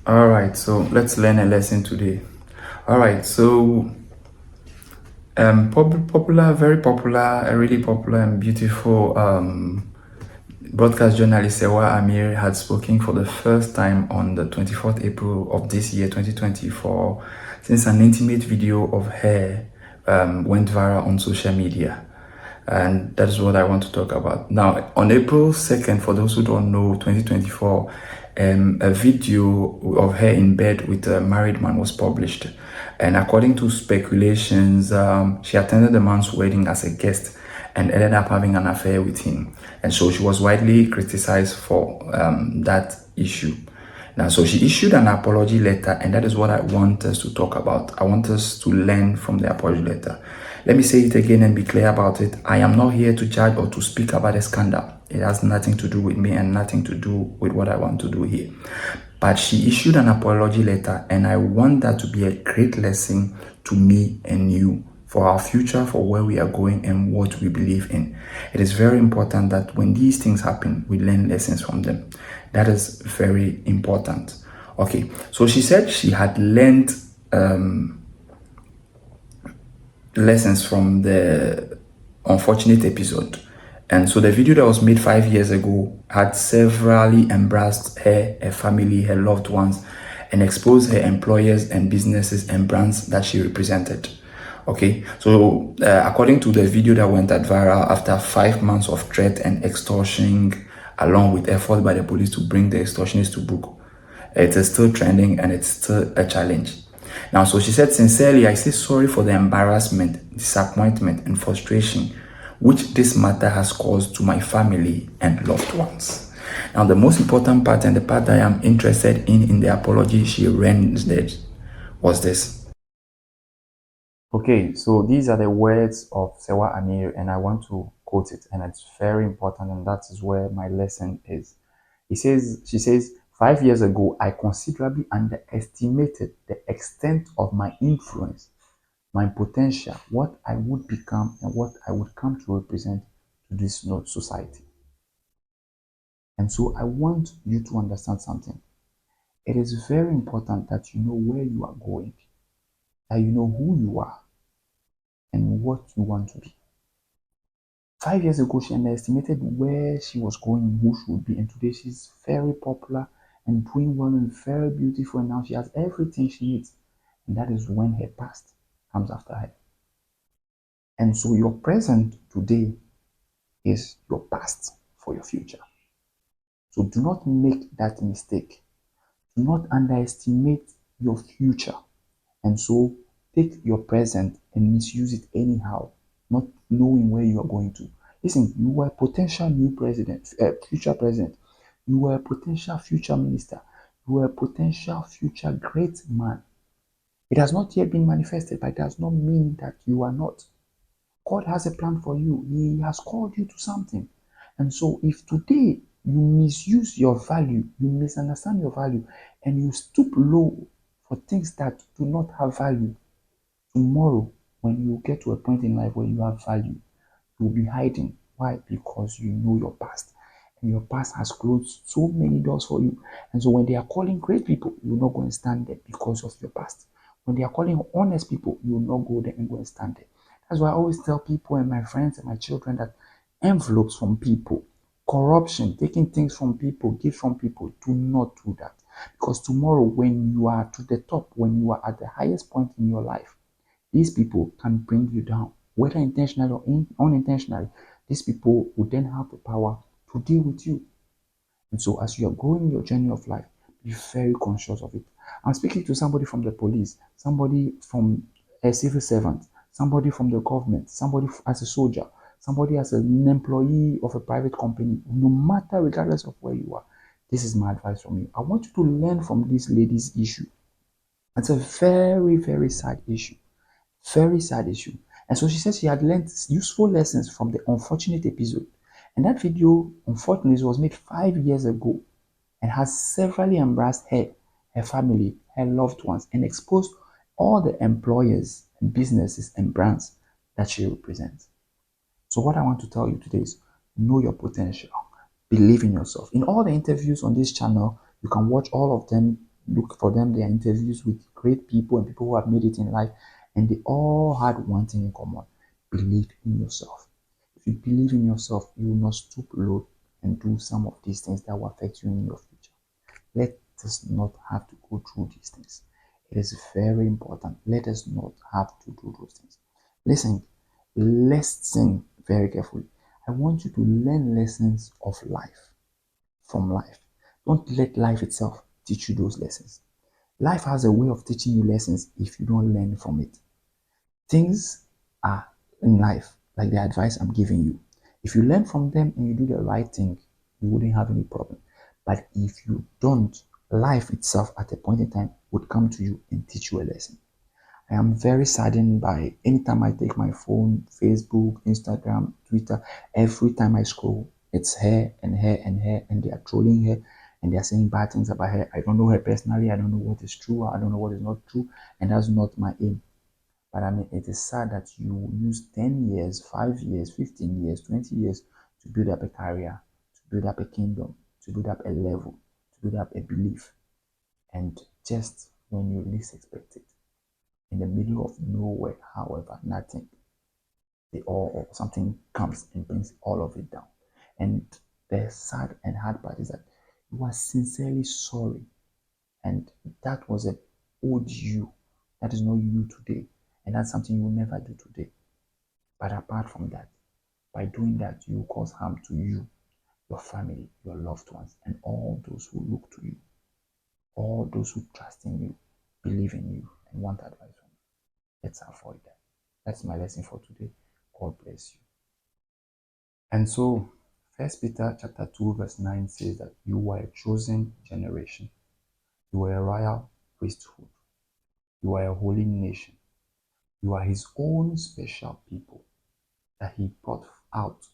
All right, so let's learn a lesson today. All right, so popular, very popular, a really popular and beautiful broadcast journalist Serwah Amihere had spoken for the first time on the 24th April of this year, 2024, since an intimate video of her went viral on social media. And that is what I want to talk about. Now, on April 2nd, for those who don't know, 2024, a video of her in bed with a married man was published. And according to speculations, she attended the man's wedding as a guest and ended up having an affair with him. And so she was widely criticized for that issue. Now, so she issued an apology letter, and that is what I want us to talk about. I want us to learn from the apology letter. Let me say it again and be clear about it. I am not here to judge or to speak about a scandal. It has nothing to do with me and nothing to do with what I want to do here. But she issued an apology letter, and I want that to be a great lesson to me and you for our future, for where we are going and what we believe in. It is very important that when these things happen, we learn lessons from them. That is very important. Okay, so she said she had learned lessons from the unfortunate episode. And so the video that was made 5 years ago had severally embarrassed her, her family, her loved ones, and exposed her employers and businesses and brands that she represented. Okay, so according to the video that went at viral, after 5 months of threat and extortion, along with effort by the police to bring the extortionists to book, it is still trending and it's still a challenge. Now, so she said, sincerely, I say sorry for the embarrassment, disappointment, and frustration which this matter has caused to my family and loved ones. Now, the most important part and the part that I am interested in the apology she rendered was this. Okay, so these are the words of Serwah Amihere, and I want to quote it, and it's very important, and that is where my lesson is. She says, 5 years ago, I considerably underestimated the extent of my influence, my potential, what I would become, and what I would come to represent to this society. And so I want you to understand something. It is very important that you know where you are going, that you know who you are, and what you want to be. 5 years ago, she underestimated where she was going, who she would be, and today she's very popular and doing well and very beautiful, and now she has everything she needs. And that is when her past comes after her. And so your present today is your past for your future. So do not make that mistake. Do not underestimate your future. And so take your present and misuse it anyhow, not knowing where you are going to. Listen, you are a potential new president, future president. You are a potential future minister. You are a potential future great man. It has not yet been manifested, but it does not mean that you are not. God has a plan for you. He has called you to something. And so if today you misuse your value, you misunderstand your value, and you stoop low for things that do not have value, tomorrow, when you get to a point in life where you have value, you'll be hiding. Why? Because you know your past. And your past has closed so many doors for you. And so when they are calling great people, you're not going to stand there because of your past. When they are calling honest people, you'll not go there and go and stand there. That's why I always tell people and my friends and my children that envelopes from people, corruption, taking things from people, gifts from people, do not do that. Because tomorrow, when you are to the top, when you are at the highest point in your life, these people can bring you down, whether intentionally or unintentionally. These people will then have the power to deal with you. And so, as you are going your journey of life, be very conscious of it. I'm speaking to somebody from the police, somebody from a civil servant, somebody from the government, somebody as a soldier, somebody as an employee of a private company. No matter, regardless of where you are, this is my advice from you. I want you to learn from this lady's issue. It's a very, very sad issue. Very sad issue. And so she says she had learned useful lessons from the unfortunate episode. And that video, unfortunately, was made 5 years ago and has severely embarrassed her, her family, her loved ones, and exposed all the employers and businesses and brands that she represents. So what I want to tell you today is know your potential. Believe in yourself. In all the interviews on this channel, you can watch all of them look for them, their interviews with great people and people who have made it in life, and they all had one thing in common: believe in yourself. If you believe in yourself, you will not stoop low and do some of these things that will affect you in your future. Let us not have to go through these things. It is very important. Let us not have to do those things. Listen, listen very carefully. I want you to learn lessons of life from life. Don't let life itself teach you those lessons. Life has a way of teaching you lessons if you don't learn from it. Things are in life like the advice I'm giving you. If you learn from them and you do the right thing, you wouldn't have any problem. But if you don't, life itself at a point in time would come to you and teach you a lesson. I am very saddened by anytime I take my phone, Facebook, Instagram, Twitter, every time I scroll, it's her and her and her, and they are trolling her and they are saying bad things about her. I don't know her personally. I don't know what is true. I don't know what is not true. And that's not my aim. But I mean, it is sad that you use 10 years, 5 years, 15 years, 20 years to build up a career, to build up a kingdom, to build up a level, to build up a belief. And just when you least expect it, in the middle of nowhere, however, nothing, or something comes and brings all of it down. And the sad and hard part is that you are sincerely sorry. And that was a old you. That is not you today. And that's something you will never do today. But apart from that, by doing that, you cause harm to you, your family, your loved ones, and all those who look to you, all those who trust in you, believe in you, and want advice from you. Let's avoid that. That's my lesson for today. God bless you. And so, First Peter chapter 2, verse 9 says that you are a chosen generation, you are a royal priesthood, you are a holy nation, you are his own special people that he brought out